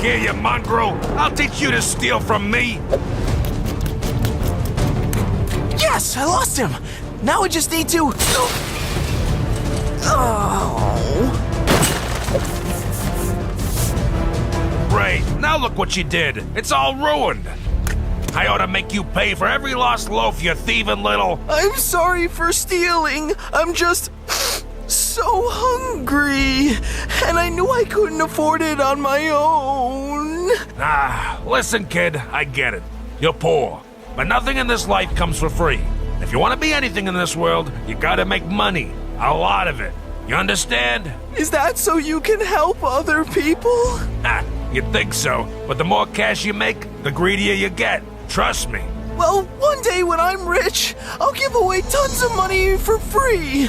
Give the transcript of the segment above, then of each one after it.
here, you mongrel! I'll teach you to steal from me! Yes, I lost him! Now I just need to... Oh... Great, now look what you did. It's all ruined. I ought to make you pay for every lost loaf, you thieving little... I'm sorry for stealing. I'm just... so hungry. And I knew I couldn't afford it on my own. Listen, kid, I get it. You're poor. But nothing in this life comes for free. If you want to be anything in this world, you gotta make money. A lot of it. You understand? Is that so you can help other people? You'd think so. But the more cash you make, the greedier you get. Trust me. Well, one day when I'm rich, I'll give away tons of money for free.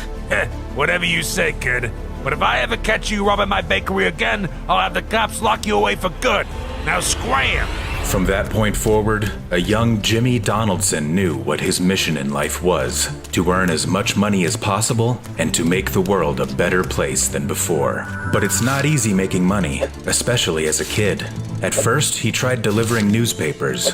Whatever you say, kid. But if I ever catch you robbing my bakery again, I'll have the cops lock you away for good. Now scram! From that point forward, a young Jimmy Donaldson knew what his mission in life was: to earn as much money as possible and to make the world a better place than before. But it's not easy making money, especially as a kid. At first, he tried delivering newspapers.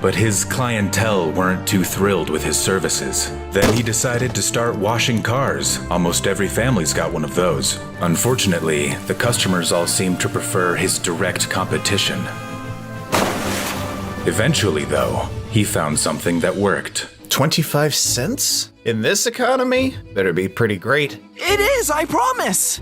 But his clientele weren't too thrilled with his services. Then he decided to start washing cars. Almost every family's got one of those. Unfortunately, the customers all seemed to prefer his direct competition. Eventually, though, he found something that worked. 25 cents? In this economy? Better be pretty great. It is, I promise.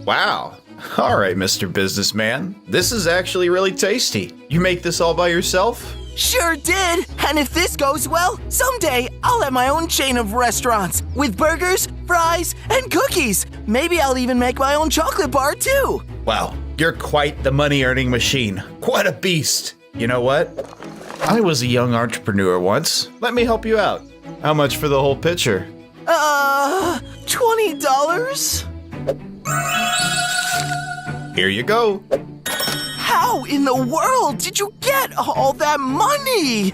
Wow. All right, Mr. Businessman. This is actually really tasty. You make this all by yourself? Sure did. And if this goes well, someday I'll have my own chain of restaurants with burgers, fries, and cookies. Maybe I'll even make my own chocolate bar too. Wow, you're quite the money-earning machine. Quite a beast. You know what? I was a young entrepreneur once. Let me help you out. How much for the whole pitcher? $20? Here you go. How in the world did you get all that money?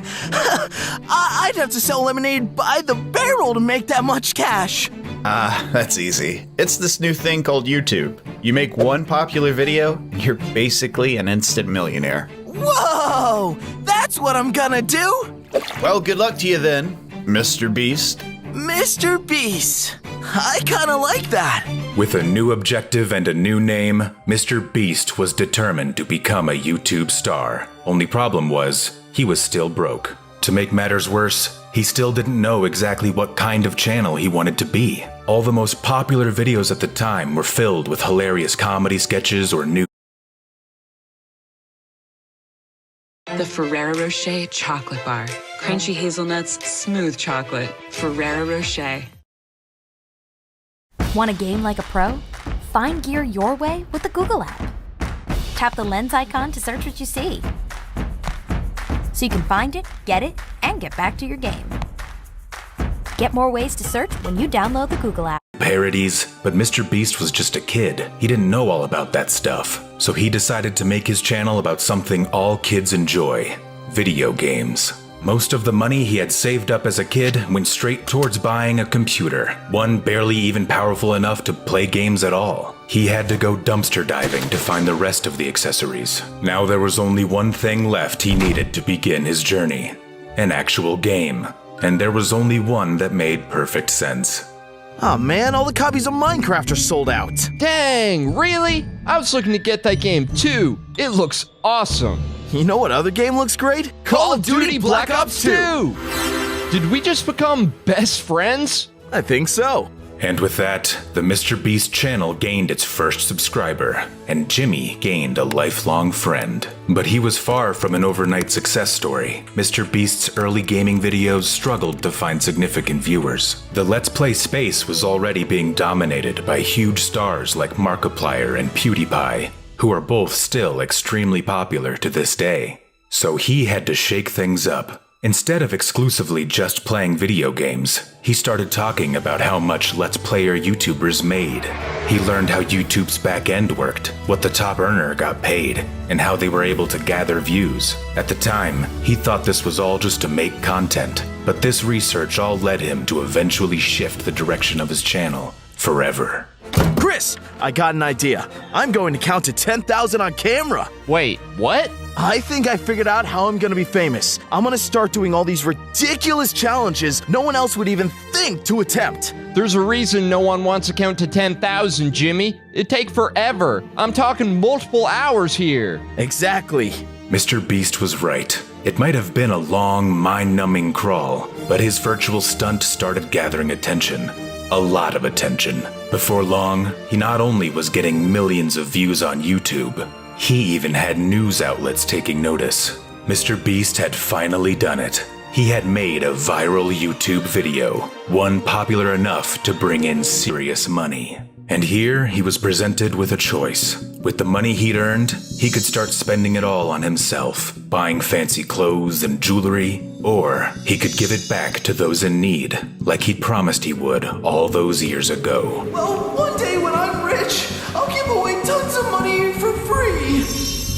I'd have to sell lemonade by the barrel to make that much cash. That's easy. It's this new thing called YouTube. You make one popular video, and you're basically an instant millionaire. Whoa! That's what I'm gonna do! Well, good luck to you then, Mr. Beast. Mr. Beast. I kinda like that. With a new objective and a new name, Mr. Beast was determined to become a YouTube star. Only problem was, he was still broke. To make matters worse, he still didn't know exactly what kind of channel he wanted to be. All the most popular videos at the time were filled with hilarious comedy sketches or new. The Ferrero Rocher chocolate bar. Crunchy hazelnuts, smooth chocolate. Ferrero Rocher. Want a game like a pro? Find gear your way with the Google app. Tap the lens icon to search what you see, so you can find it, get it, and get back to your game. Get more ways to search when you download the Google app. Parodies, but Mr. Beast was just a kid. He didn't know all about that stuff. So he decided to make his channel about something all kids enjoy: video games. Most of the money he had saved up as a kid went straight towards buying a computer, one barely even powerful enough to play games at all. He had to go dumpster diving to find the rest of the accessories. Now there was only one thing left he needed to begin his journey: an actual game. And there was only one that made perfect sense. Oh man, all the copies of Minecraft are sold out. Dang, really? I was looking to get that game too. It looks awesome. You know what other game looks great? Call of Duty Black Ops 2! Did we just become best friends? I think so. And with that, the Mr. Beast channel gained its first subscriber, and Jimmy gained a lifelong friend. But he was far from an overnight success story. Mr. Beast's early gaming videos struggled to find significant viewers. The Let's Play space was already being dominated by huge stars like Markiplier and PewDiePie, who are both still extremely popular to this day. So he had to shake things up Instead of exclusively just playing video games, he started talking about how much Let's Player YouTubers made. He learned how YouTube's back end worked, what the top earner got paid, and how they were able to gather views. At the time, he thought this was all just to make content, but this research all led him to eventually shift the direction of his channel forever. Chris, I got an idea. I'm going to count to 10,000 on camera. Wait, what? I think I figured out how I'm gonna be famous. I'm gonna start doing all these ridiculous challenges no one else would even think to attempt. There's a reason no one wants to count to 10,000, Jimmy. It'd take forever. I'm talking multiple hours here. Exactly. Mr.beast was right. It might have been a long, mind-numbing crawl, but his virtual stunt started gathering attention. A lot of attention. Before long, he not only was getting millions of views on YouTube, he even had news outlets taking notice. Mr.beast had finally done it. He had made a viral YouTube video, one popular enough to bring in serious money. And here he was presented with a choice. With the money he'd earned, he could start spending it all on himself, buying fancy clothes and jewelry, or he could give it back to those in need, like he'd promised he would all those years ago. Well, one day when I'm rich, I'll give away tons of money for free.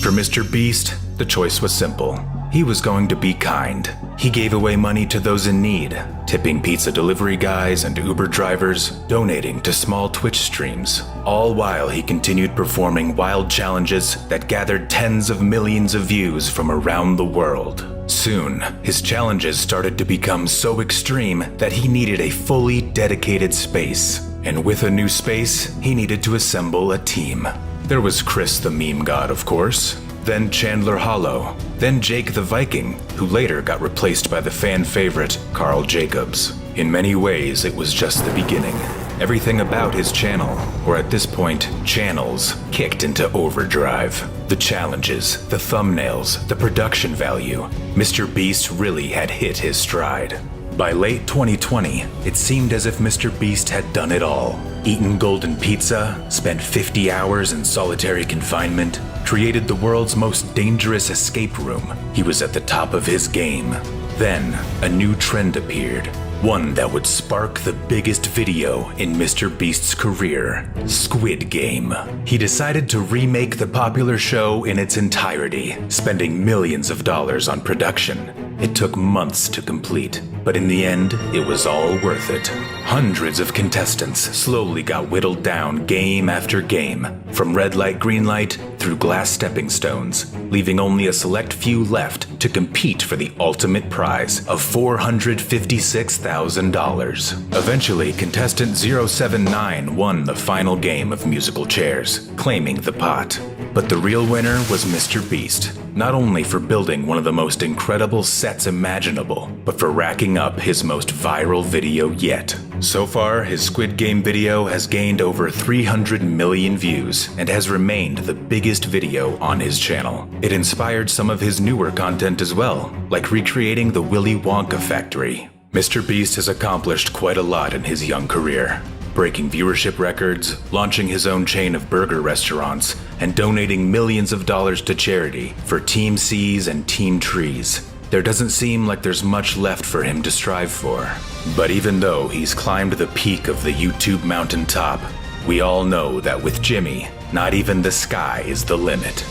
For Mr.beast, the choice was simple. He was going to be kind. He gave away money to those in need, tipping pizza delivery guys and Uber drivers, donating to small Twitch streams, all while he continued performing wild challenges that gathered tens of millions of views from around the world. Soon, his challenges started to become so extreme that he needed a fully dedicated space. And with a new space, he needed to assemble a team. There was Chris the meme god, of course, then Chandler Hollow, then Jake the Viking, who later got replaced by the fan favorite Carl Jacobs. In many ways, it was just the beginning. Everything about his channel, or at this point, channels, kicked into overdrive. The challenges, the thumbnails, the production value. Mr.beast really had hit his stride. By late 2020, it seemed as if Mr.beast had done it all. Eaten golden pizza, spent 50 hours in solitary confinement, created the world's most dangerous escape room. He was at the top of his game. Then, a new trend appeared. One that would spark the biggest video in Mr.beast's career, Squid Game. He decided to remake the popular show in its entirety, spending millions of dollars on production. It took months to complete, but in the end, it was all worth it. Hundreds of contestants slowly got whittled down game after game, from red light, green light, through glass stepping stones, leaving only a select few left to compete for the ultimate prize of $456,000. Eventually, contestant 079 won the final game of musical chairs, claiming the pot. But the real winner was Mr.beast, not only for building one of the most incredible sets imaginable, but for racking up his most viral video yet. So far, his Squid Game video has gained over 300 million views and has remained the biggest video on his channel. It inspired some of his newer content as well, like recreating the Willy Wonka factory. Mr.beast has accomplished quite a lot in his young career, breaking viewership records, launching his own chain of burger restaurants, and donating millions of dollars to charity for Team C's and Team Trees. There doesn't seem like there's much left for him to strive for. But even though he's climbed the peak of the YouTube mountaintop, we all know that with Jimmy, not even the sky is the limit.